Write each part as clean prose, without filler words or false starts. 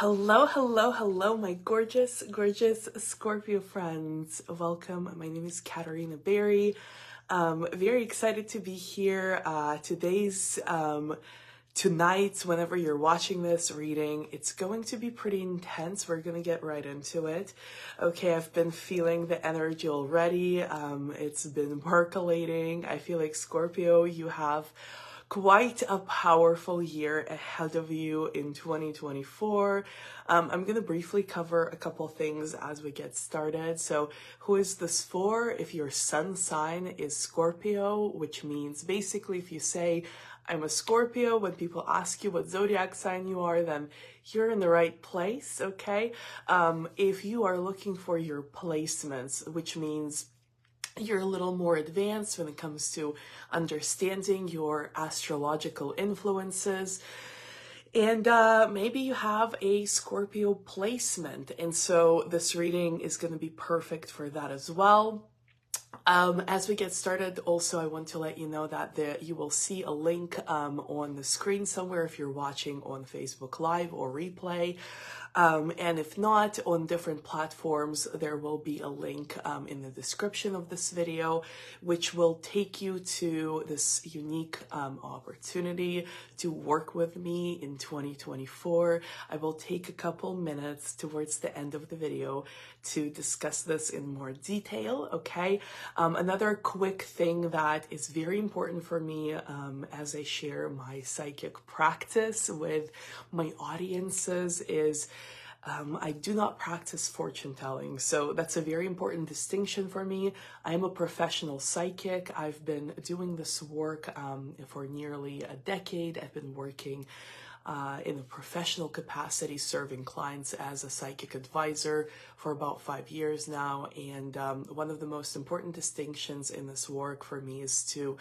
Hello, hello, hello, my gorgeous, gorgeous Scorpio friends. Welcome. My name is Katerina Barrie. Very excited to be here. Tonight, whenever you're watching this reading, it's going to be pretty intense. We're going to get right into it. Okay, I've been feeling the energy already. It's been percolating. I feel like Scorpio, you have quite a powerful year ahead of you in 2024. I'm going to briefly cover a couple things as we get started. So who is this for? If your sun sign is Scorpio, which means basically if you say, I'm a Scorpio, when people ask you what zodiac sign you are, then you're in the right place, okay? If you are looking for your placements, which means you're a little more advanced when it comes to understanding your astrological influences. And maybe you have a Scorpio placement. And so this reading is going to be perfect for that as well. As we get started, also, I want to let you know that you will see a link on the screen somewhere if you're watching on Facebook Live or replay. And if not, on different platforms, there will be a link in the description of this video, which will take you to this unique opportunity to work with me in 2024. I will take a couple minutes towards the end of the video to discuss this in more detail, okay? Another quick thing that is very important for me as I share my psychic practice with my audiences is I do not practice fortune telling. So that's a very important distinction for me. I'm a professional psychic. I've been doing this work for nearly a decade. I've been working in a professional capacity, serving clients as a psychic advisor for about 5 years now. And one of the most important distinctions in this work for me is to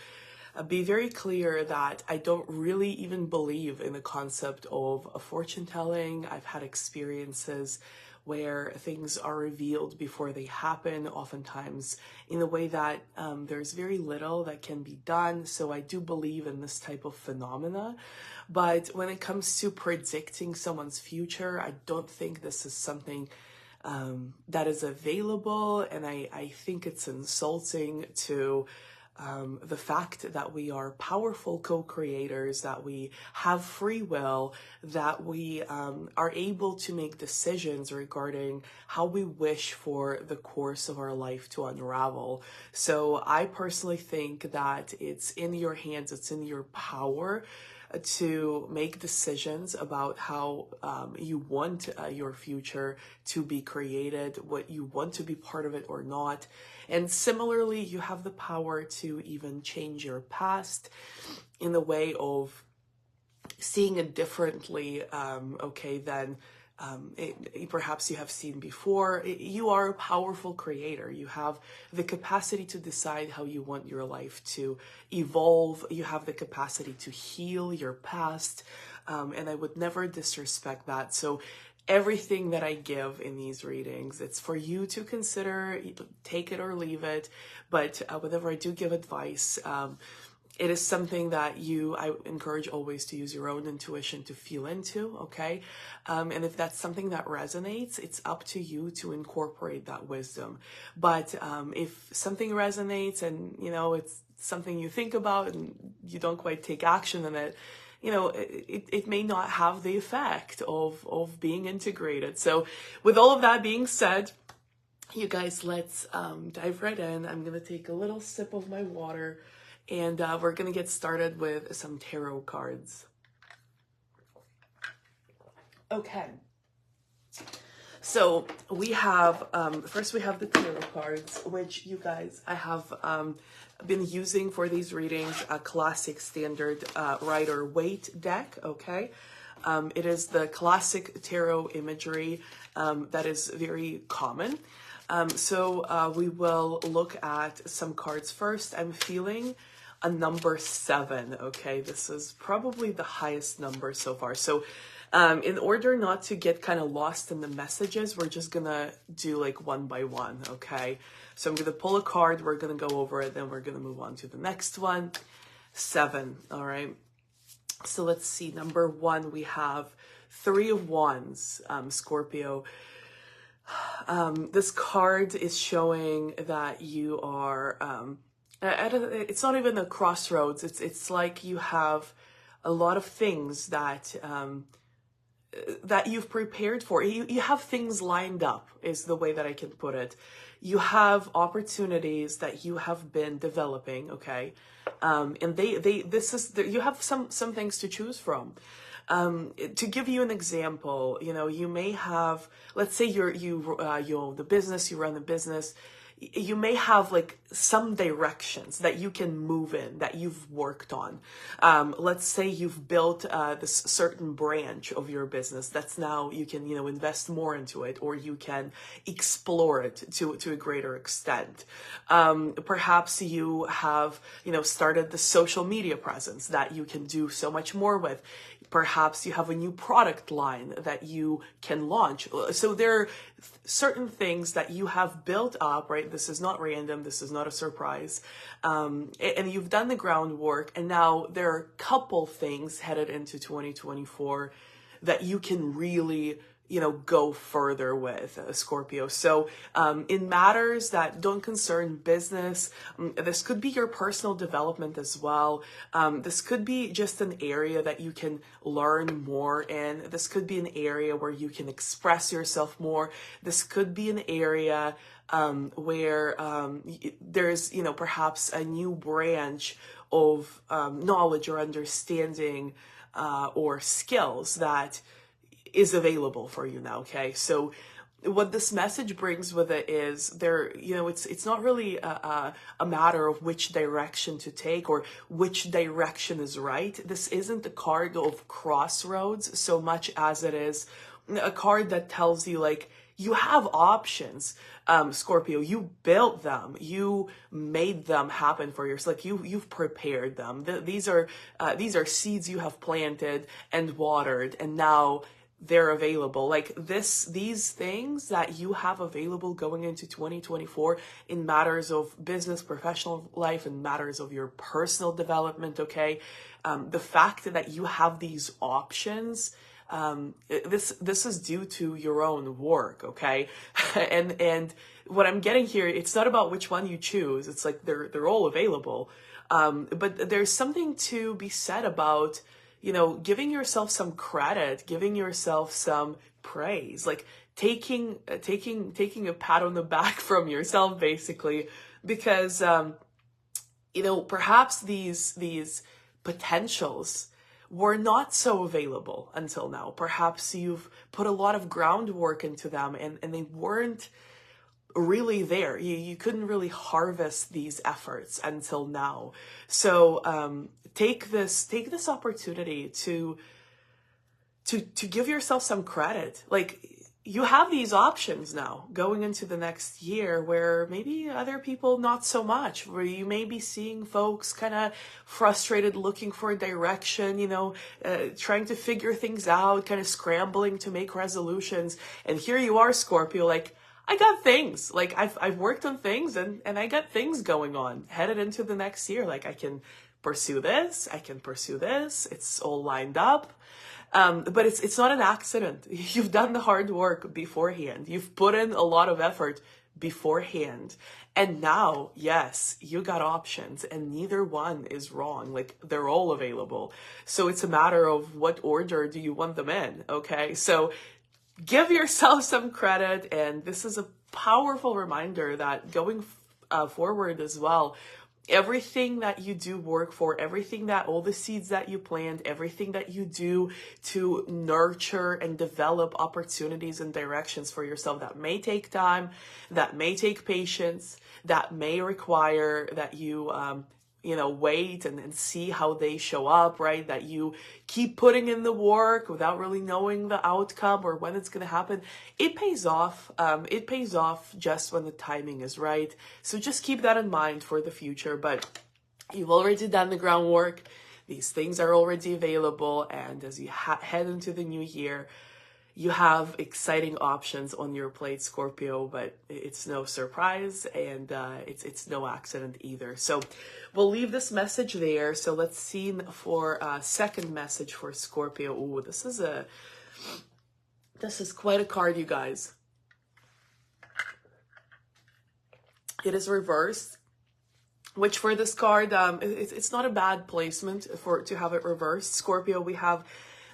be very clear that I don't really even believe in the concept of a fortune telling. I've had experiences where things are revealed before they happen, oftentimes in a way that there's very little that can be done. So I do believe in this type of phenomena. But when it comes to predicting someone's future, I don't think this is something that is available. And I think it's insulting to the fact that we are powerful co-creators, that we have free will, that we are able to make decisions regarding how we wish for the course of our life to unravel. So I personally think that it's in your hands, it's in your power to make decisions about how you want your future to be created, what you want to be part of it or not. And similarly, you have the power to even change your past in the way of seeing it differently, okay, than perhaps you have seen before. You are a powerful creator. You have the capacity to decide how you want your life to evolve. You have the capacity to heal your past. And I would never disrespect that. So everything that I give in these readings, it's for you to consider, take it or leave it. But whenever I do give advice, it is something that I encourage always to use your own intuition to feel into, okay? And if that's something that resonates, it's up to you to incorporate that wisdom. But if something resonates and, it's something you think about and you don't quite take action on it, it may not have the effect of being integrated. So with all of that being said, you guys, let's dive right in. I'm going to take a little sip of my water. And we're going to get started with some tarot cards. Okay. So we have, first we have the tarot cards, which you guys, I have been using for these readings, a classic standard Rider-Waite deck, okay? It is the classic tarot imagery that is very common. So we will look at some cards first. I'm feeling a number 7, okay? This is probably the highest number so far. So in order not to get kind of lost in the messages, we're just gonna do like one by one, okay? So I'm gonna pull a card, we're gonna go over it, then we're gonna move on to the next one. 7, all right? So let's see, number 1, we have Three of Wands, Scorpio. This card is showing that you are, it's not even a crossroads. It's like you have a lot of things that, that you've prepared for. You have things lined up, is the way that I can put it. You have opportunities that you have been developing, okay? And you have some things to choose from. To give you an example, you may have, let's say you own the business, you run the business, you may have like some directions that you can move in, that you've worked on. Let's say you've built this certain branch of your business that's now you can, invest more into it, or you can explore it to a greater extent. Perhaps you have, started the social media presence that you can do so much more with. Perhaps you have a new product line that you can launch. So there are certain things that you have built up, right? This is not random. This is not a surprise. And you've done the groundwork. And now there are a couple things headed into 2024 that you can really, go further with, Scorpio. So in matters that don't concern business, this could be your personal development as well. This could be just an area that you can learn more in. This could be an area where you can express yourself more. This could be an area where there's, perhaps a new branch of knowledge or understanding or skills that is available for you now, okay? So what this message brings with it is it's not really a matter of which direction to take or which direction is right. This isn't a card of crossroads so much as it is a card that tells you, like, you have options. Scorpio, you built them, you made them happen for yourself. Like you've prepared them. These are seeds you have planted and watered, and now they're available. Like these things that you have available going into 2024 in matters of business, professional life, and matters of your personal development, okay? The fact that you have these options, this is due to your own work, okay? and what I'm getting here, it's not about which one you choose. It's like they're all available. But there's something to be said about, giving yourself some credit, giving yourself some praise, like taking a pat on the back from yourself, basically, because, perhaps these potentials were not so available until now. Perhaps you've put a lot of groundwork into them and they weren't really there. You couldn't really harvest these efforts until now. So take this opportunity to give yourself some credit. Like, you have these options now going into the next year where maybe other people not so much, where you may be seeing folks kind of frustrated, looking for a direction, trying to figure things out, kind of scrambling to make resolutions. And here you are, Scorpio, like, I got things. Like, I've worked on things and I got things going on headed into the next year. Like, I can pursue this, I can pursue this. It's all lined up. But it's not an accident. You've done the hard work beforehand. You've put in a lot of effort beforehand. And now, yes, you got options and neither one is wrong. Like, they're all available. So it's a matter of what order do you want them in, okay? So give yourself some credit. And this is a powerful reminder that going forward as well, everything that you do work for, all the seeds that you plant, everything that you do to nurture and develop opportunities and directions for yourself, that may take time, that may take patience, that may require that you, wait and see how they show up, right? That you keep putting in the work without really knowing the outcome or when it's going to happen. It pays off. It pays off just when the timing is right. So just keep that in mind for the future. But you've already done the groundwork. These things are already available. And as you head into the new year, you have exciting options on your plate, Scorpio, but it's no surprise and it's no accident either. So we'll leave this message there. So let's see for a second message for Scorpio. Ooh, this is a This is quite a card, you guys. It is reversed, which for this card, it's not a bad placement to have it reversed. Scorpio, we have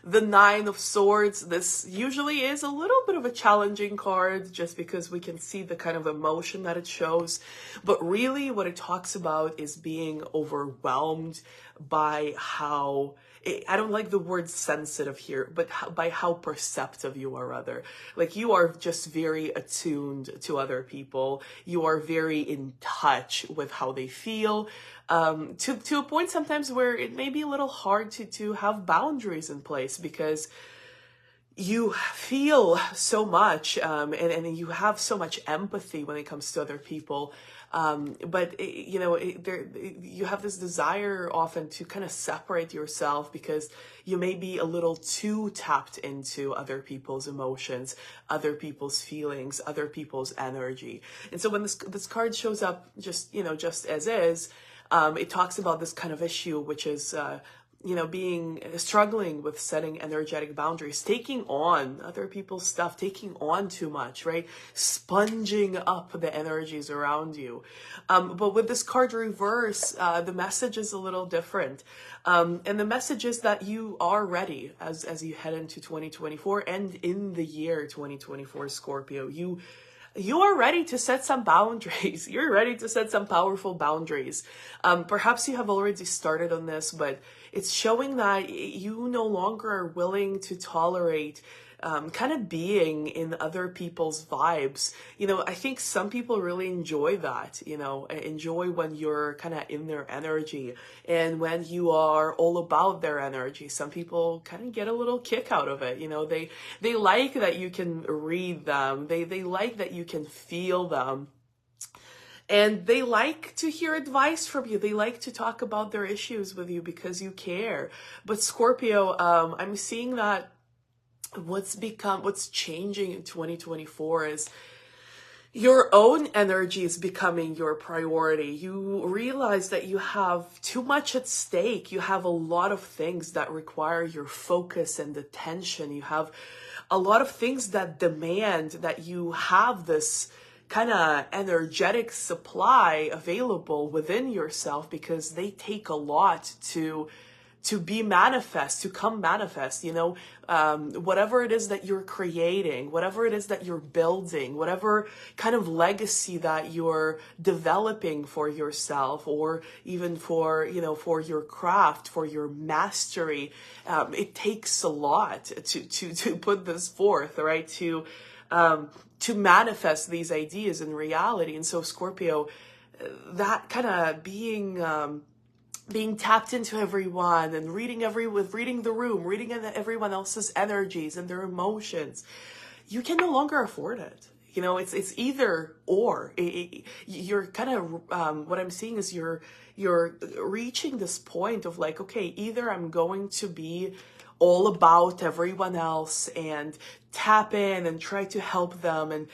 the Nine of Swords. This usually is a little bit of a challenging card just because we can see the kind of emotion that it shows. But really what it talks about is being overwhelmed by how, I don't like the word sensitive here, but by how perceptive you are, rather. Like, you are just very attuned to other people. You are very in touch with how they feel, to a point sometimes where it may be a little hard to have boundaries in place, because you feel so much, and you have so much empathy when it comes to other people. But you have this desire often to kind of separate yourself because you may be a little too tapped into other people's emotions, other people's feelings, other people's energy. And so when this card shows up just as is, it talks about this kind of issue, which is, struggling with setting energetic boundaries, taking on other people's stuff, taking on too much, right? Sponging up the energies around you. But with this card reverse, the message is a little different. And the message is that you are ready as you head into 2024 and in the year 2024, Scorpio. You are ready to set some boundaries. You're ready to set some powerful boundaries. Perhaps you have already started on this, but it's showing that you no longer are willing to tolerate kind of being in other people's vibes. I think some people really enjoy that, enjoy when you're kind of in their energy and when you are all about their energy. Some people kind of get a little kick out of it. They like that you can read them. They like that you can feel them. And they like to hear advice from you. They like to talk about their issues with you because you care. But Scorpio, I'm seeing that what's changing in 2024 is your own energy is becoming your priority. You realize that you have too much at stake. You have a lot of things that require your focus and attention. You have a lot of things that demand that you have this kind of energetic supply available within yourself, because they take a lot to come manifest, whatever it is that you're creating, whatever it is that you're building, whatever kind of legacy that you're developing for yourself, or even for your craft, for your mastery. It takes a lot to put this forth, right? To manifest these ideas in reality. And so Scorpio, that kind of being tapped into everyone and reading the room, reading everyone else's energies and their emotions, you can no longer afford it. It's either or. You're kind of, what I'm seeing is you're reaching this point of like, okay, either I'm going to be all about everyone else and tap in and try to help them and,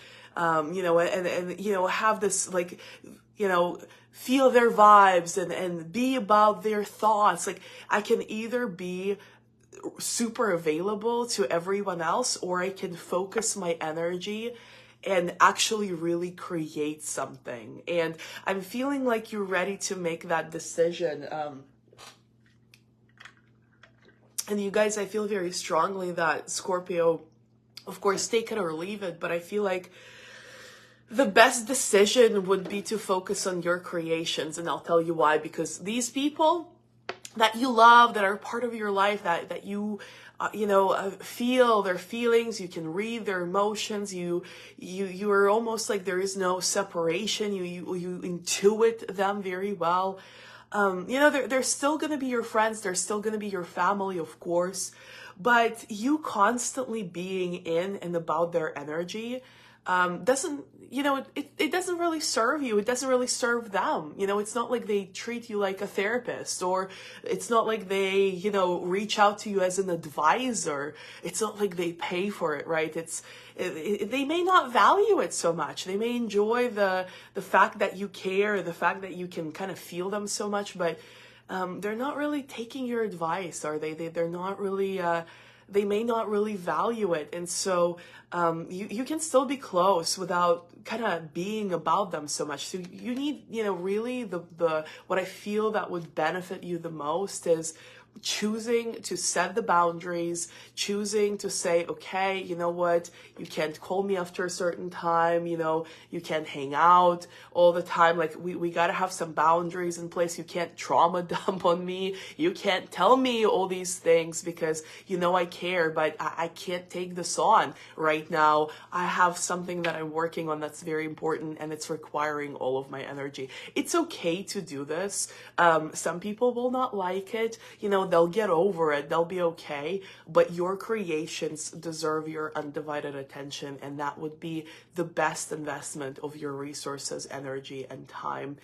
have this like, feel their vibes and be about their thoughts. Like, I can either be super available to everyone else, or I can focus my energy and actually really create something. And I'm feeling like you're ready to make that decision. And you guys, I feel very strongly that Scorpio, of course, take it or leave it, but I feel like the best decision would be to focus on your creations. And I'll tell you why. Because these people that you love, that are part of your life, that you feel their feelings, you can read their emotions, you are almost like there is no separation, you intuit them very well. They're still going to be your friends, they're still going to be your family, of course, but you constantly being in and about their energy doesn't, it doesn't really serve you. It doesn't really serve them. It's not like they treat you like a therapist, or it's not like they, reach out to you as an advisor. It's not like they pay for it, right? They may not value it so much. They may enjoy the fact that you care, the fact that you can kind of feel them so much, but they're not really taking your advice, are they? They're not really they may not really value it. And so you can still be close without kind of being about them so much. So you need, really the what I feel that would benefit you the most is choosing to set the boundaries, choosing to say, okay, you know what, you can't call me after a certain time, you can't hang out all the time. Like we got to have some boundaries in place. You can't trauma dump on me. You can't tell me all these things because I care, but I can't take this on right now. I have something that I'm working on that's very important and it's requiring all of my energy. It's okay to do this. Some people will not like it. They'll get over it. They'll be okay. But your creations deserve your undivided attention, and that would be the best investment of your resources, energy, and time.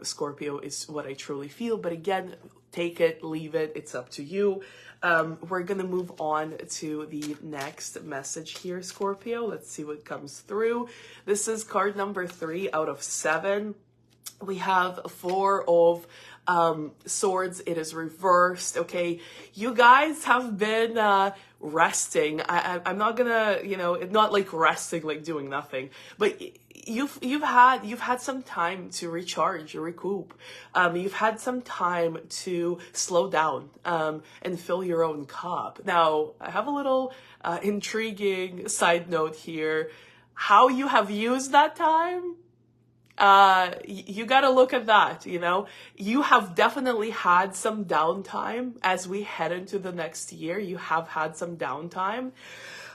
Scorpio is what I truly feel. But again, take it, leave it. It's up to you. We're going to move on to the next message here, Scorpio. Let's see what comes through. This is card number 3 out of 7. We have 4 of swords. It is reversed. Okay, you guys have been resting. I'm not gonna, not like resting, like doing nothing, but you've had some time to recharge, recoup. You've had some time to slow down and fill your own cup. Now, I have a little intriguing side note here. How you have used that time, you got to look at that. You have definitely had some downtime as we head into the next year. You have had some downtime.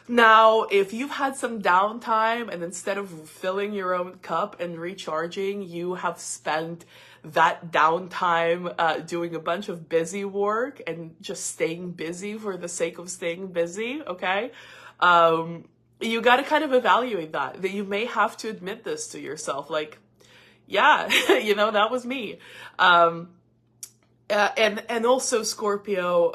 Now, if you've had some downtime and instead of filling your own cup and recharging, you have spent that downtime doing a bunch of busy work and just staying busy for the sake of staying busy, okay? You got to kind of evaluate that you may have to admit this to yourself, like, yeah, that was me. And also Scorpio,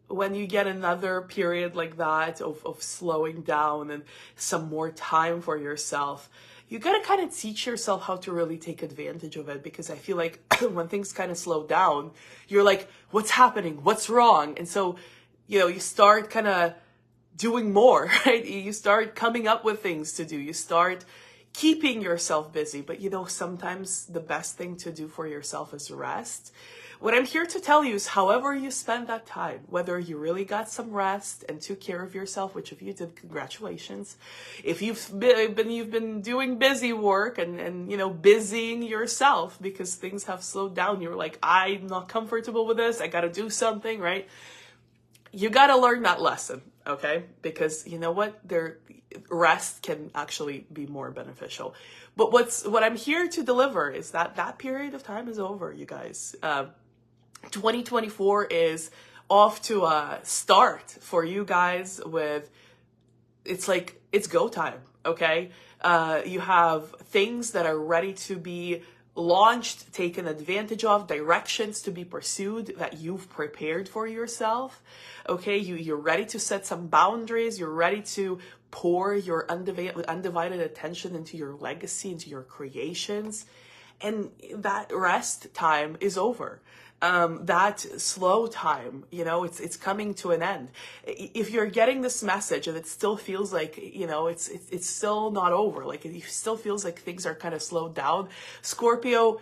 when you get another period like that of slowing down and some more time for yourself, you got to kind of teach yourself how to really take advantage of it, because I feel like when things kind of slow down, you're like, what's happening? What's wrong? And so, you start kind of doing more, right? You start coming up with things to do. You start keeping yourself busy. But sometimes the best thing to do for yourself is rest. What I'm here to tell you is however you spend that time, whether you really got some rest and took care of yourself, which if you did, congratulations. If you've been doing busy work and busying yourself because things have slowed down, you're like, I'm not comfortable with this, I got to do something, right? You got to learn that lesson, okay? Because you know what? Rest can actually be more beneficial. But what I'm here to deliver is that period of time is over, you guys. 2024 is off to a start for you guys with, it's go time, okay? You have things that are ready to be launched, taken advantage of, directions to be pursued that you've prepared for yourself. Okay, you're ready to set some boundaries. You're ready to pour your undivided attention into your legacy, into your creations. And that rest time is over. That slow time, it's coming to an end. If you're getting this message and it still feels like, it's still not over, like it still feels like things are kind of slowed down, Scorpio,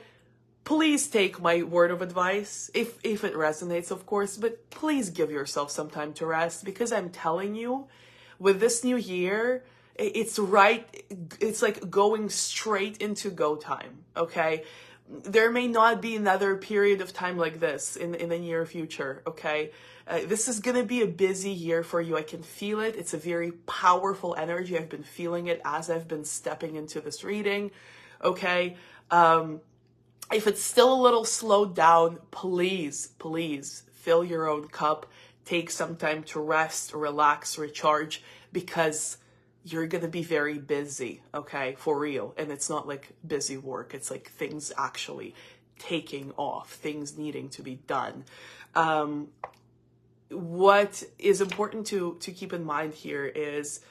please take my word of advice, if it resonates, of course, but please give yourself some time to rest, because I'm telling you, with this new year, it's like going straight into go time, okay? There may not be another period of time like this in the near future, okay? This is going to be a busy year for you. I can feel it. It's a very powerful energy. I've been feeling it as I've been stepping into this reading, okay? If it's still a little slowed down, please fill your own cup. Take some time to rest, relax, recharge, because you're going to be very busy, okay, for real. And it's not like busy work. It's like things actually taking off, things needing to be done. What is important to keep in mind here is,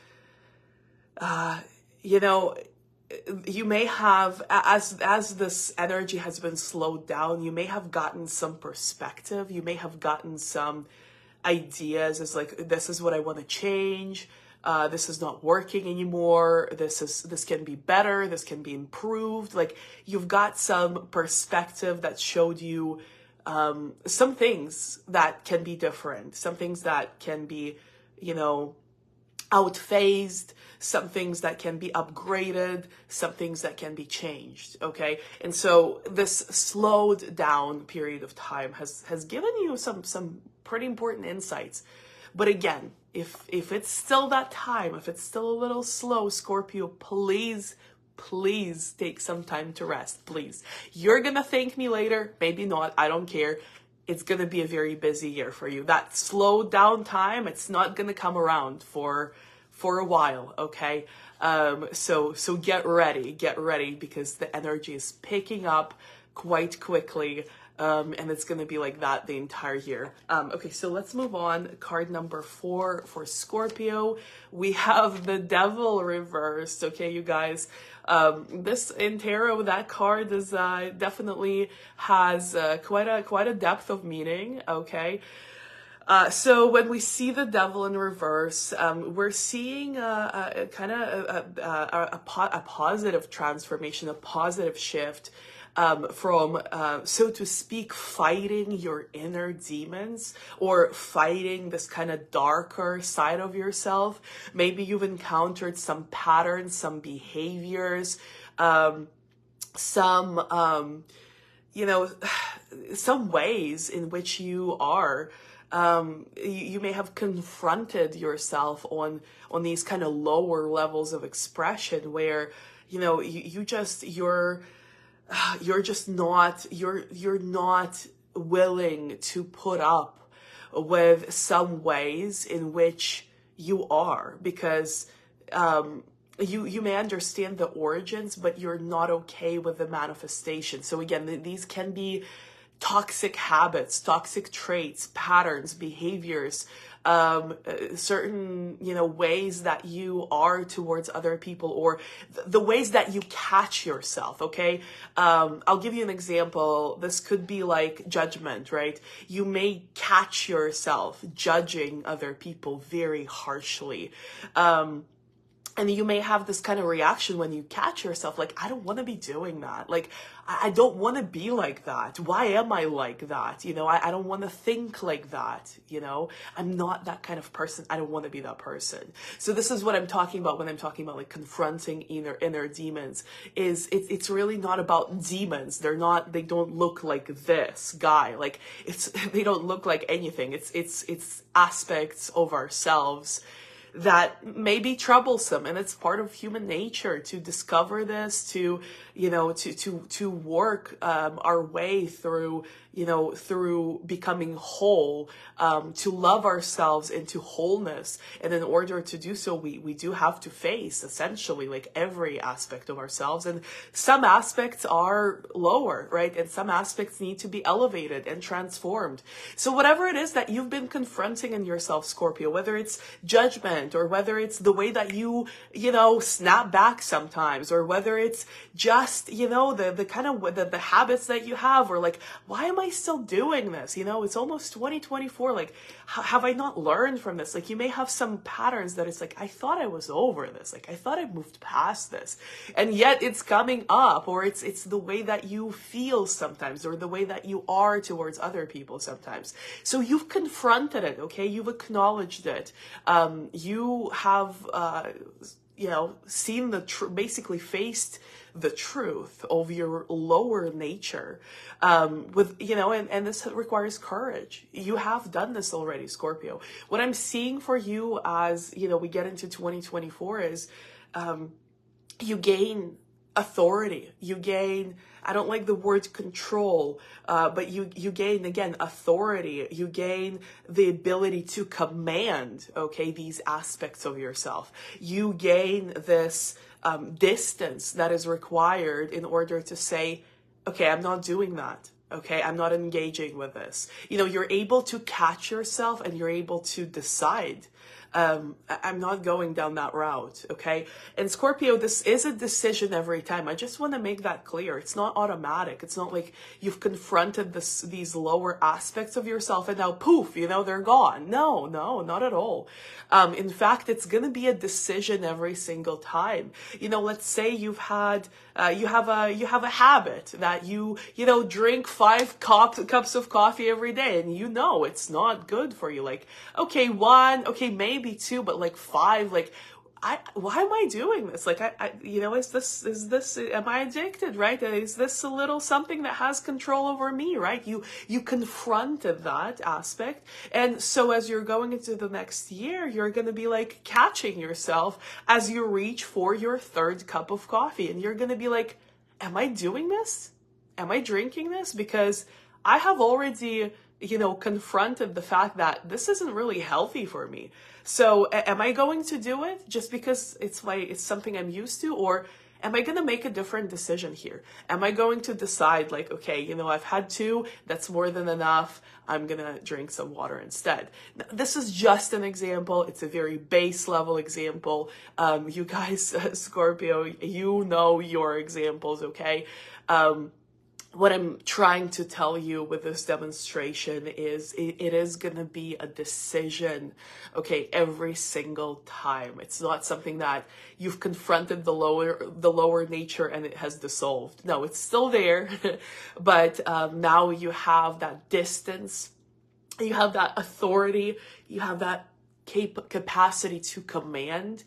you may have, as this energy has been slowed down, you may have gotten some perspective. You may have gotten some ideas as like, this is what I want to change. This is not working anymore. This can be better. This can be improved. Like, you've got some perspective that showed you some things that can be different, some things that can be, outphased, some things that can be upgraded, some things that can be changed. Okay. And so this slowed down period of time has given you some pretty important insights. But again, if it's still that time, if it's still a little slow, Scorpio, please take some time to rest, please. You're gonna thank me later, maybe not, I don't care. It's gonna be a very busy year for you. That slowed down time, it's not gonna come around for a while, okay? So get ready, because the energy is picking up quite quickly. And it's going to be like that the entire year. Okay, so let's move on. Card number 4 for Scorpio. We have the Devil reversed. Okay, you guys. This in tarot, that card is definitely has quite a depth of meaning. Okay. So when we see the Devil in reverse, we're seeing a positive transformation, a positive shift. From, so to speak, fighting your inner demons, or fighting this kind of darker side of yourself. Maybe you've encountered some patterns, some behaviors, some ways in which you are. You may have confronted yourself on these kind of lower levels of expression where, you're not willing to put up with some ways in which you are, because you may understand the origins, but you're not okay with the manifestation. So again, these can be toxic habits, toxic traits, patterns, behaviors, certain, ways that you are towards other people, or the ways that you catch yourself. Okay. I'll give you an example. This could be like judgment, right? You may catch yourself judging other people very harshly. And you may have this kind of reaction when you catch yourself, like, I don't want to be doing that. Like, I don't want to be like that. Why am I like that? I don't want to think like that. I'm not that kind of person. I don't want to be that person. So this is what I'm talking about when I'm talking about like confronting inner demons. It's really not about demons. They don't look like this guy. Like, they don't look like anything. It's aspects of ourselves that may be troublesome, and it's part of human nature to discover this, to work our way through becoming whole, to love ourselves into wholeness. And in order to do so, we do have to face essentially like every aspect of ourselves, and some aspects are lower, right? And some aspects need to be elevated and transformed. So whatever it is that you've been confronting in yourself, Scorpio, whether it's judgment, or whether it's the way that you snap back sometimes, or whether it's just, the kind of the habits that you have, or like, why am I still doing this? It's almost 2024. Like, have I not learned from this? Like, you may have some patterns that it's like, I thought I was over this. Like, I thought I moved past this, and yet it's coming up, or it's the way that you feel sometimes, or the way that you are towards other people sometimes. So you've confronted it. Okay. You've acknowledged it. You have, seen basically faced the truth of your lower nature, and this requires courage. You have done this already, Scorpio. What I'm seeing for you as, we get into 2024 is, you gain authority. You gain, I don't like the word control, but you gain, again, authority. You gain the ability to command, okay, these aspects of yourself. You gain this distance that is required in order to say, okay, I'm not doing that. Okay, I'm not engaging with this. You're able to catch yourself, and you're able to decide I'm not going down that route, okay? And Scorpio, this is a decision every time. I just want to make that clear. It's not automatic. It's not like you've confronted these lower aspects of yourself and now poof, they're gone. No, not at all. In fact, it's going to be a decision every single time. Let's say you have a habit that you drink 5 cups of coffee every day, and it's not good for you. Like, okay, 1, okay, maybe 2, but like 5, like, why am I doing this? Like, is this, am I addicted, right? Is this a little something that has control over me, right? You confronted that aspect. And so as you're going into the next year, you're going to be like catching yourself as you reach for your 3rd cup of coffee. And you're going to be like, am I doing this? Am I drinking this? Because I have already, confronted the fact that this isn't really healthy for me. So am I going to do it just because it's something I'm used to, or am I going to make a different decision here? Am I going to decide like, okay, I've had 2, that's more than enough. I'm going to drink some water instead. Now, this is just an example. It's a very base level example. You guys, Scorpio, your examples, okay? What I'm trying to tell you with this demonstration is it is going to be a decision, okay, every single time. It's not something that you've confronted the lower nature and it has dissolved. No, it's still there, but now you have that distance, you have that authority, you have that capacity to command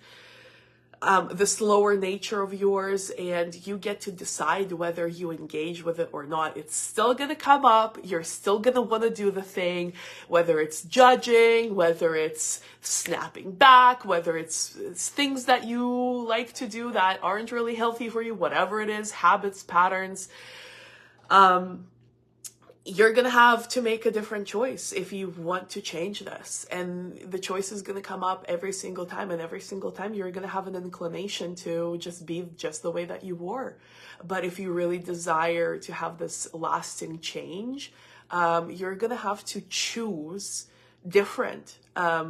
this lower nature of yours, and you get to decide whether you engage with it or not. It's still going to come up. You're still going to want to do the thing, whether it's judging, whether it's snapping back, whether it's things that you like to do that aren't really healthy for you, whatever it is, habits, patterns. You're going to have to make a different choice if you want to change this. And the choice is going to come up every single time. And every single time you're going to have an inclination to just be just the way that you were. But if you really desire to have this lasting change, you're going to have to choose different.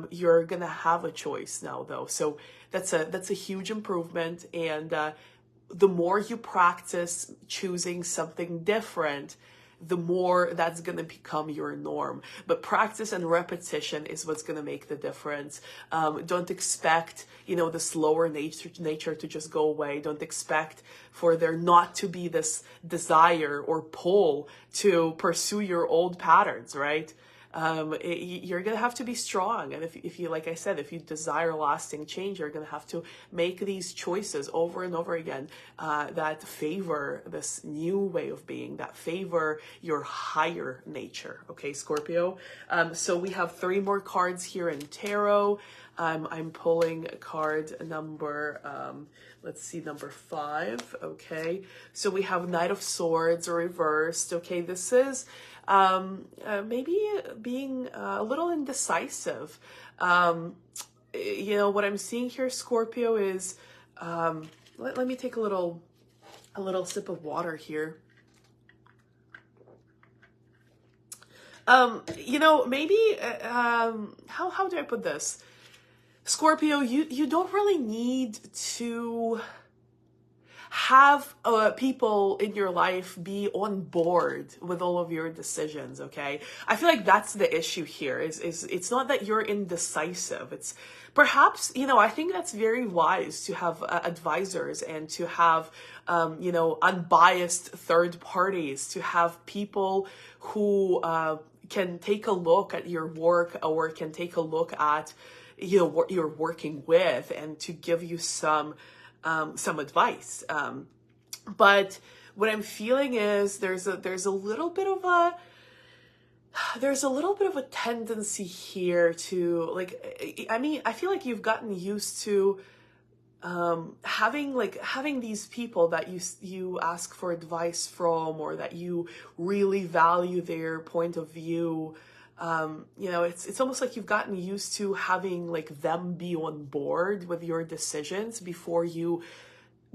You're going to have a choice now, though. So that's a huge improvement. And the more you practice choosing something different, the more that's going to become your norm. But practice and repetition is what's going to make the difference. Don't expect, this lower nature to just go away. Don't expect for there not to be this desire or pull to pursue your old patterns, right? You're going to have to be strong. And if you, like I said, if you desire lasting change, you're going to have to make these choices over and over again, that favor this new way of being, that favor your higher nature. Okay, Scorpio. So we have 3 more cards here in tarot. I'm pulling card number, let's see, number 5. Okay. So we have Knight of Swords reversed. Okay. This is, maybe being a little indecisive. What I'm seeing here, Scorpio, is, let me take a little sip of water here. Maybe, how do I put this? Scorpio, you don't really need to have people in your life be on board with all of your decisions, okay? I feel like that's the issue here. It's not that you're indecisive. It's perhaps, I think that's very wise to have advisors and to have, unbiased third parties, to have people who can take a look at your work or can take a look at what you're working with and to give you some advice. But what I'm feeling is there's a little bit of a tendency here to I feel like you've gotten used to having these people that you ask for advice from, or that you really value their point of view. It's almost like you've gotten used to having them be on board with your decisions before you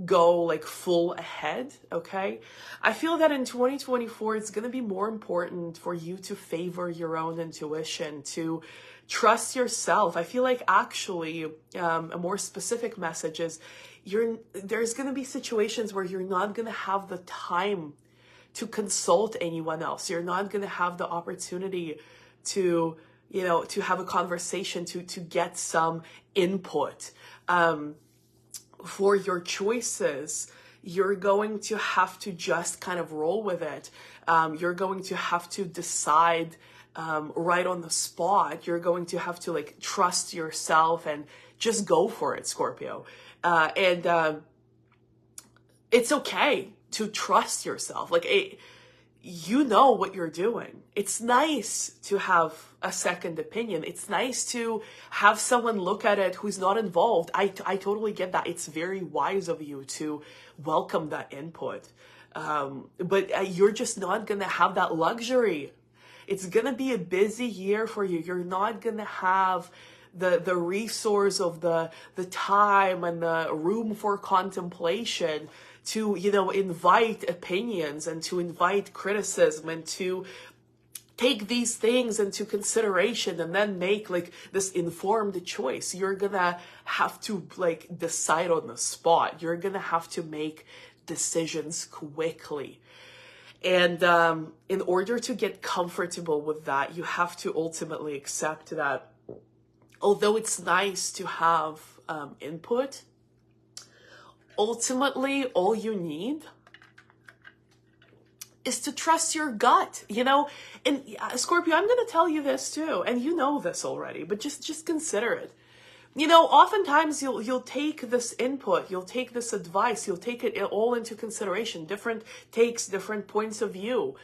go full ahead. Okay. I feel that in 2024, it's going to be more important for you to favor your own intuition, to trust yourself. I feel like actually a more specific message is there's going to be situations where you're not going to have the time to consult anyone else. You're not going to have the opportunity to, to have a conversation, to get some input for your choices. You're going to have to just kind of roll with it. You're going to have to decide right on the spot. You're going to have to like trust yourself and just go for it, Scorpio. And it's okay to trust yourself. Like, you know what you're doing. It's nice to have a second opinion. It's nice to have someone look at it who's not involved. I totally get that. It's very wise of you to welcome that input. But you're just not going to have that luxury. It's going to be a busy year for you. You're not going to have the resource of the time and the room for contemplation to, invite opinions and to invite criticism and to take these things into consideration and then make like this informed choice. You're gonna have to like decide on the spot. You're gonna have to make decisions quickly. And in order to get comfortable with that, you have to ultimately accept that although it's nice to have input, ultimately all you need is to trust your gut, and Scorpio, I'm going to tell you this too, and you know this already, but just consider it. Oftentimes you'll take this input, you'll take this advice, you'll take it all into consideration, different takes, different points of view.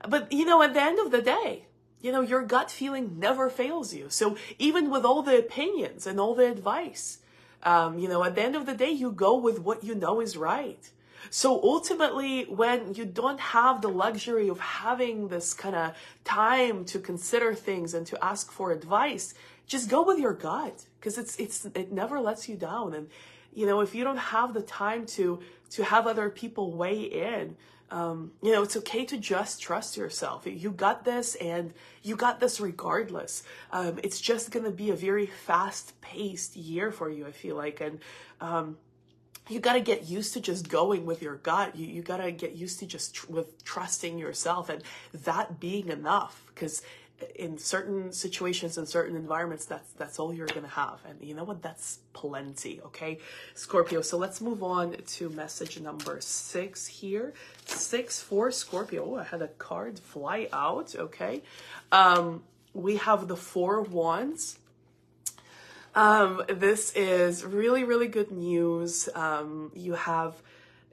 But, at the end of the day, your gut feeling never fails you. So even with all the opinions and all the advice, at the end of the day, you go with what you know is right. So ultimately, when you don't have the luxury of having this kind of time to consider things and to ask for advice, just go with your gut, because it never lets you down. And if you don't have the time to have other people weigh in, it's okay to just trust yourself. You got this, and you got this regardless. It's just going to be a very fast-paced year for you, I feel like. And you got to get used to just going with your gut. You got to get used to just with trusting yourself and that being enough, because in certain situations, in certain environments, that's all you're going to have. And you know what? That's plenty. Okay, Scorpio. So let's move on to message number 6 here. 6 for Scorpio. Oh, I had a card fly out. Okay. We have the 4 of Wands. This is really, really good news. You have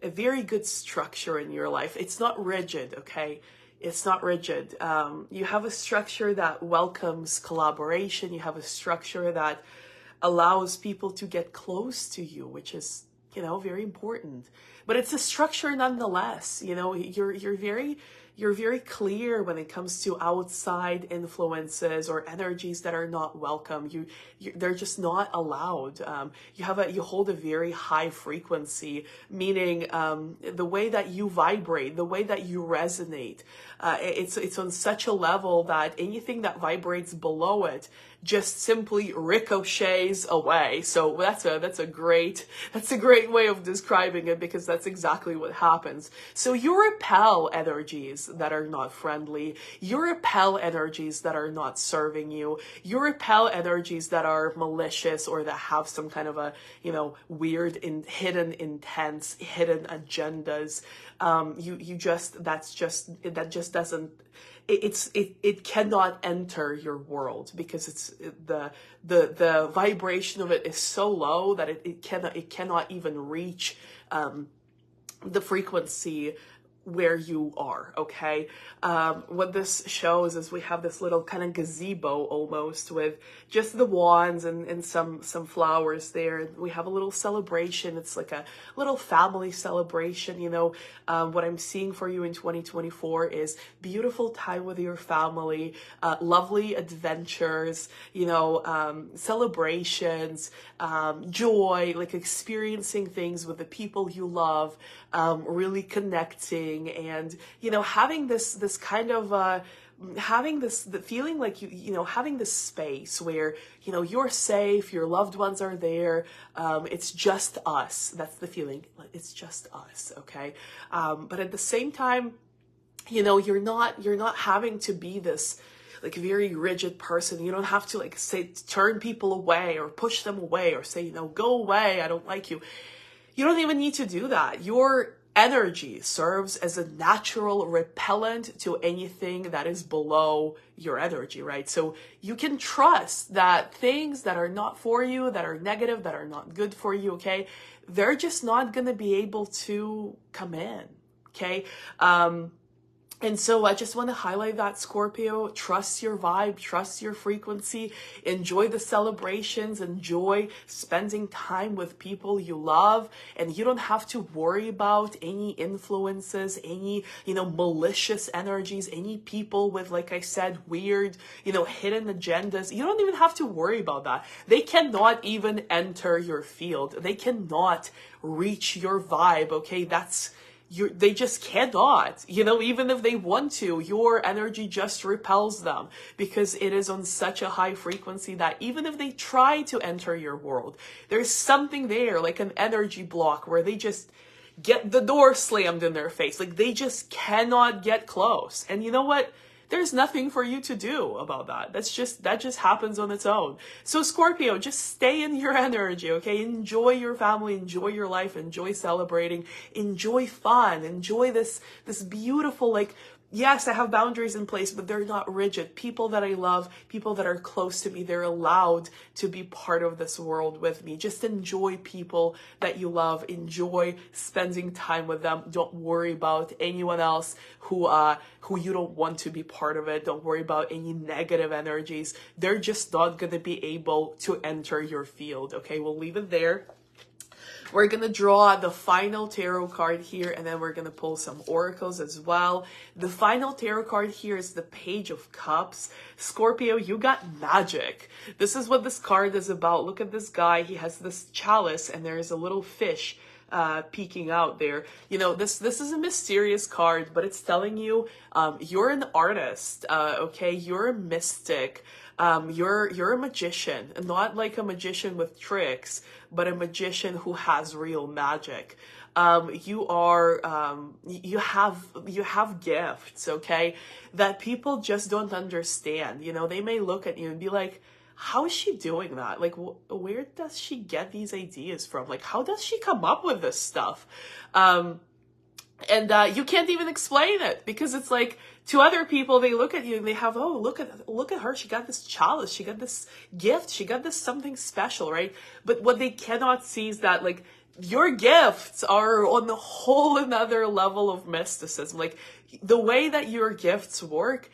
a very good structure in your life. It's not rigid, okay? It's not rigid. You have a structure that welcomes collaboration. You have a structure that allows people to get close to you, which is, very important. But it's a structure nonetheless. You're very clear when it comes to outside influences or energies that are not welcome. They're just not allowed. You hold a very high frequency, meaning the way that you vibrate, the way that you resonate, it's on such a level that anything that vibrates below it just simply ricochets away. So that's a great way of describing it, because that's exactly what happens. So you repel energies that are not friendly. You repel energies that are not serving you. You repel energies that are malicious or that have some kind of a, weird hidden intents, hidden agendas. That just doesn't, it cannot enter your world, because it's the vibration of it is so low that it cannot even reach the frequency where you are. Okay. What this shows is we have this little kind of gazebo almost with just the wands and some flowers there. We have a little celebration. It's like a little family celebration. What I'm seeing for you in 2024 is beautiful time with your family, lovely adventures, celebrations, joy, like experiencing things with the people you love, really connecting, and having this kind of having the feeling like having this space where you're safe, your loved ones are there, it's just us. That's the feeling. It's just us. Okay. But at the same time, you're not having to be this like very rigid person. You don't have to like say turn people away or push them away or say go away, I don't like you. You don't even need to do that. Your energy serves as a natural repellent to anything that is below your energy, right? So you can trust that things that are not for you, that are negative, that are not good for you, okay, they're just not going to be able to come in, okay? And so I just want to highlight that, Scorpio. Trust your vibe, trust your frequency, enjoy the celebrations, enjoy spending time with people you love, and you don't have to worry about any influences, any, malicious energies, any people with, like I said, weird, hidden agendas. You don't even have to worry about that. They cannot even enter your field. They cannot reach your vibe, okay? They just cannot, even if they want to, your energy just repels them because it is on such a high frequency that even if they try to enter your world, there's something there, like an energy block where they just get the door slammed in their face. Like they just cannot get close. And you know what? There's nothing for you to do about that. That just happens on its own. So Scorpio, just stay in your energy, okay? Enjoy your family, enjoy your life, enjoy celebrating, enjoy fun, enjoy this beautiful, like, yes, I have boundaries in place, but they're not rigid. People that I love, people that are close to me, they're allowed to be part of this world with me. Just enjoy people that you love. Enjoy spending time with them. Don't worry about anyone else who you don't want to be part of it. Don't worry about any negative energies. They're just not going to be able to enter your field. Okay, we'll leave it there. We're going to draw the final tarot card here, and then we're going to pull some oracles as well. The final tarot card here is the Page of Cups. Scorpio, you got magic. This is what this card is about. Look at this guy. He has this chalice, and there's a little fish peeking out there. This is a mysterious card, but it's telling you you're an artist, okay? You're a mystic. You're a magician, and not like a magician with tricks, but a magician who has real magic. You have gifts, okay, that people just don't understand. They may look at you and be like, how is she doing that? Like, where does she get these ideas from? Like, how does she come up with this stuff? And you can't even explain it because it's like, to other people, they look at you and they have, oh, look at her. She got this chalice. She got this gift. She got this something special, right? But what they cannot see is that, like, your gifts are on a whole another level of mysticism. Like, the way that your gifts work,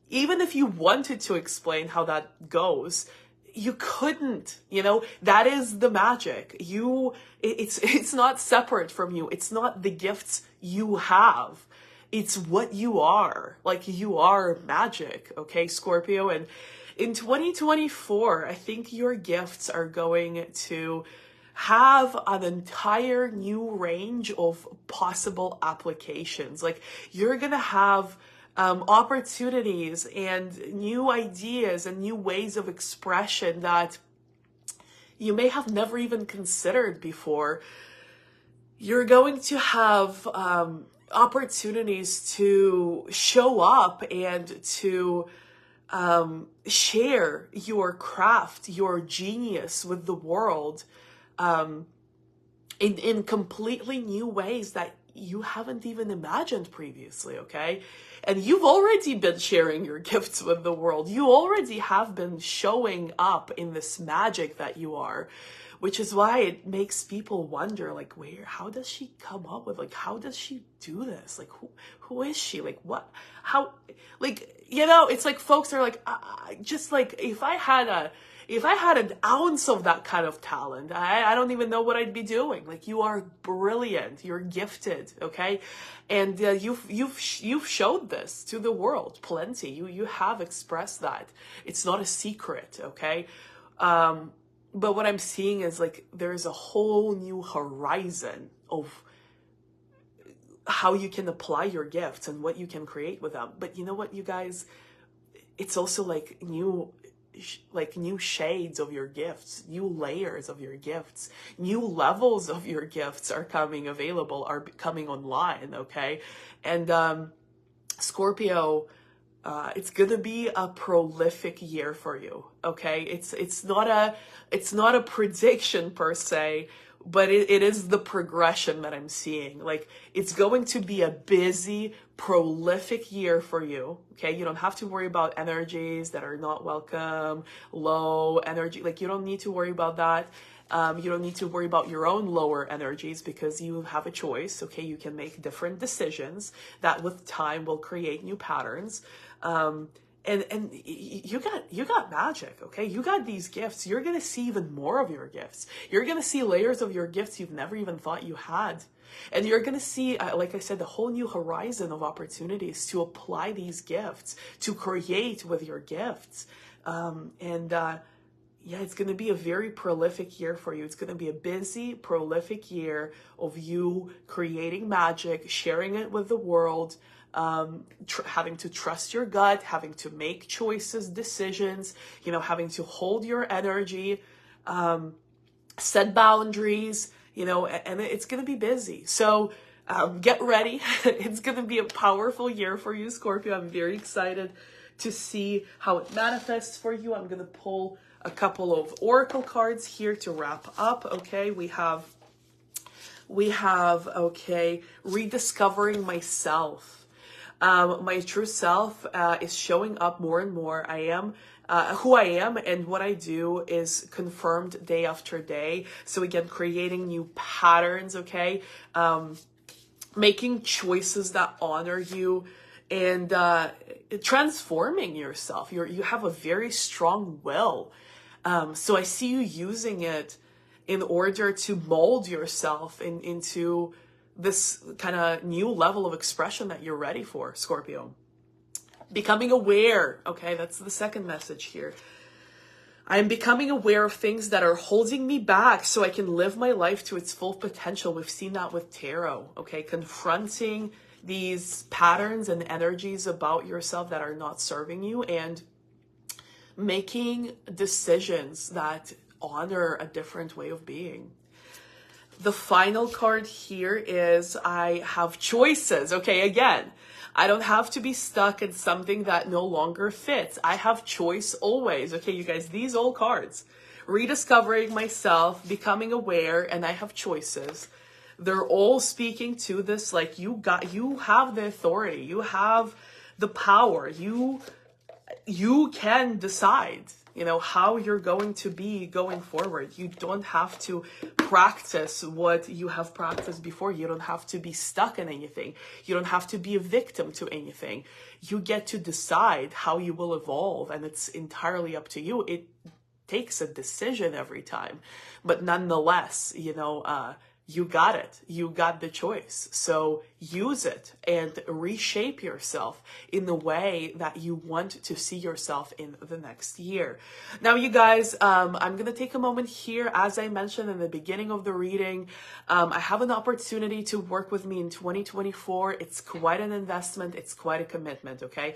even if you wanted to explain how that goes, you couldn't, that is the magic. It's not separate from you. It's not the gifts you have. It's what you are. Like, you are magic, okay, Scorpio? And in 2024, I think your gifts are going to have an entire new range of possible applications. Like, you're going to have opportunities and new ideas and new ways of expression that you may have never even considered before. You're going to have opportunities to show up and to share your craft, your genius with the world in completely new ways that you haven't even imagined previously, okay? And you've already been sharing your gifts with the world. You already have been showing up in this magic that you are, which is why it makes people wonder, like, how does she come up with, like, how does she do this? Like, who is she? Like, what, how, like, it's like folks are like, just like, if I had an ounce of that kind of talent, I don't even know what I'd be doing. Like, you are brilliant, you're gifted, okay? And you've showed this to the world plenty. You have expressed that. It's not a secret, okay? But what I'm seeing is, like, there's a whole new horizon of how you can apply your gifts and what you can create with them. But you know what, you guys? it's also like new shades of your gifts, new layers of your gifts, new levels of your gifts are coming available, are coming online. Okay. And Scorpio, it's gonna be a prolific year for you. Okay, it's not a prediction per se, but it is the progression that I'm seeing. Like, it's going to be a busy, prolific year for you. Okay, you don't have to worry about energies that are not welcome, low energy. Like, you don't need to worry about that. You don't need to worry about your own lower energies, because you have a choice. Okay, you can make different decisions that with time will create new patterns. And you got magic. Okay, you got these gifts. You're gonna see even more of your gifts. You're gonna see layers of your gifts you've never even thought you had. And you're going to see, like I said, the whole new horizon of opportunities to apply these gifts, to create with your gifts. Yeah, it's going to be a very prolific year for you. It's going to be a busy, prolific year of you creating magic, sharing it with the world, having to trust your gut, having to make choices, decisions, having to hold your energy, set boundaries, and it's going to be busy. So get ready. It's going to be a powerful year for you, Scorpio. I'm very excited to see how it manifests for you. I'm going to pull a couple of oracle cards here to wrap up. Okay, we have okay, rediscovering myself. My true self is showing up more and more. I am who I am, and what I do is confirmed day after day. So again, creating new patterns, okay? Making choices that honor you, and transforming yourself. You have a very strong will. So I see you using it in order to mold yourself into this kind of new level of expression that you're ready for, Scorpio. Becoming aware. Okay, that's the second message here. I'm becoming aware of things that are holding me back so I can live my life to its full potential. We've seen that with tarot. Okay, confronting these patterns and energies about yourself that are not serving you, and making decisions that honor a different way of being. The final card here is I have choices. Okay, again, I don't have to be stuck in something that no longer fits. I have choice always. Okay, you guys, these old cards. Rediscovering myself, becoming aware, and I have choices. They're all speaking to this, like, you have the authority. You have the power. You can decide, how you're going to be going forward. You don't have to practice what you have practiced before. You don't have to be stuck in anything. You don't have to be a victim to anything. You get to decide how you will evolve, and it's entirely up to you. It takes a decision every time, but nonetheless, you got it. You got the choice. So use it and reshape yourself in the way that you want to see yourself in the next year. Now, you guys, I'm going to take a moment here. As I mentioned in the beginning of the reading, I have an opportunity to work with me in 2024. It's quite an investment. It's quite a commitment. Okay.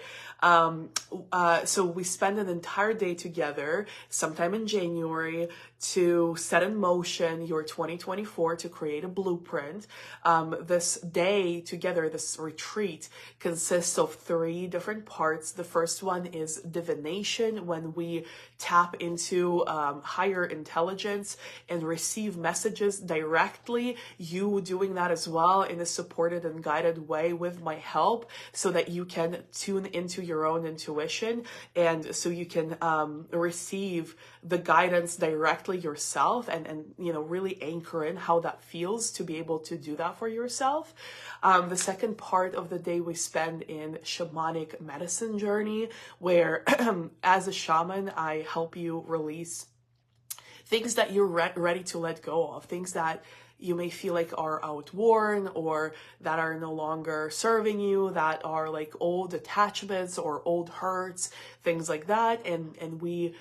So we spend an entire day together sometime in January to set in motion your 2024, to create a blueprint. This day together, this retreat, consists of 3 different parts. The first one is divination, when we tap into higher intelligence and receive messages directly. You doing that as well in a supported and guided way with my help, so that you can tune into your own intuition, and so you can receive the guidance directly yourself, and really anchor in how that feels to be able to do that for yourself. The second part of the day we spend in shamanic medicine journey, where as a shaman, I help you release things that you're ready to let go of, things that you may feel like are outworn or that are no longer serving you, that are like old attachments or old hurts, things like that. And we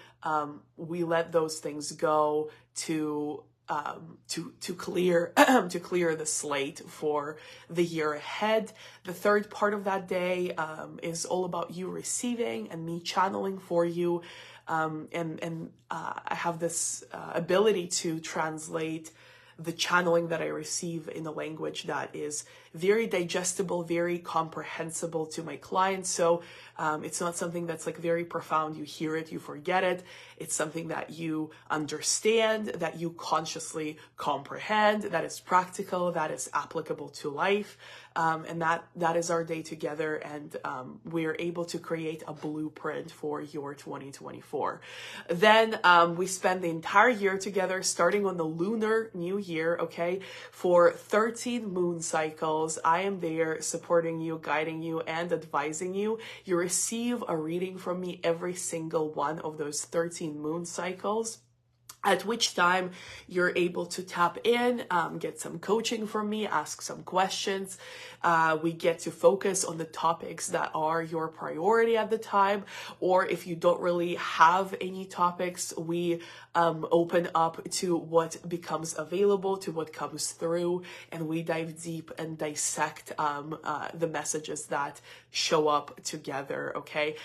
let those things go to to clear to clear the slate for the year ahead. The third part of that day is all about you receiving and me channeling for you. I have this ability to translate the channeling that I receive in a language that is very digestible, very comprehensible to my clients. So it's not something that's like very profound. You hear it, you forget it. It's something that you understand, that you consciously comprehend, that is practical, that is applicable to life. And that is our day together. And we're able to create a blueprint for your 2024. Then we spend the entire year together, starting on the lunar new year, okay, for 13 moon cycles. I am there supporting you, guiding you, and advising you. You receive a reading from me every single one of those 13 moon cycles, at which time you're able to tap in, get some coaching from me, ask some questions. We get to focus on the topics that are your priority at the time, or if you don't really have any topics, we open up to what becomes available, to what comes through, and we dive deep and dissect the messages that show up together, okay?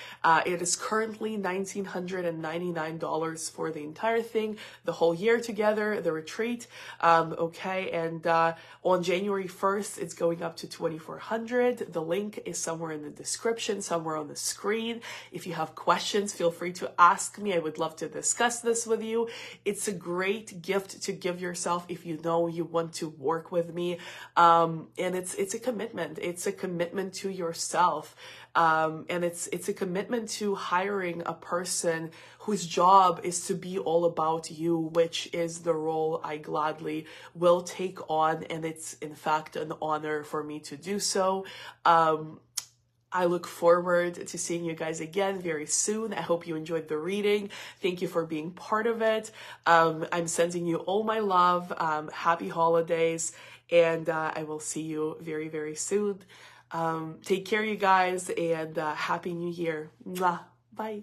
It is currently $1,999 for the entire thing, the whole year together, the retreat, okay? And on January 1st, it's going up to $2,400. The link is somewhere in the description, somewhere on the screen. If you have questions, feel free to ask me. I would love to discuss this with you. It's a great gift to give yourself if you know you want to work with me. And it's a commitment. It's a commitment to yourself. And it's a commitment to hiring a person whose job is to be all about you, which is the role I gladly will take on. And it's in fact an honor for me to do so. I look forward to seeing you guys again very soon. I hope you enjoyed the reading. Thank you for being part of it. I'm sending you all my love. Happy holidays. And I will see you very, very soon. Take care, you guys, and Happy New Year. Mwah. Bye.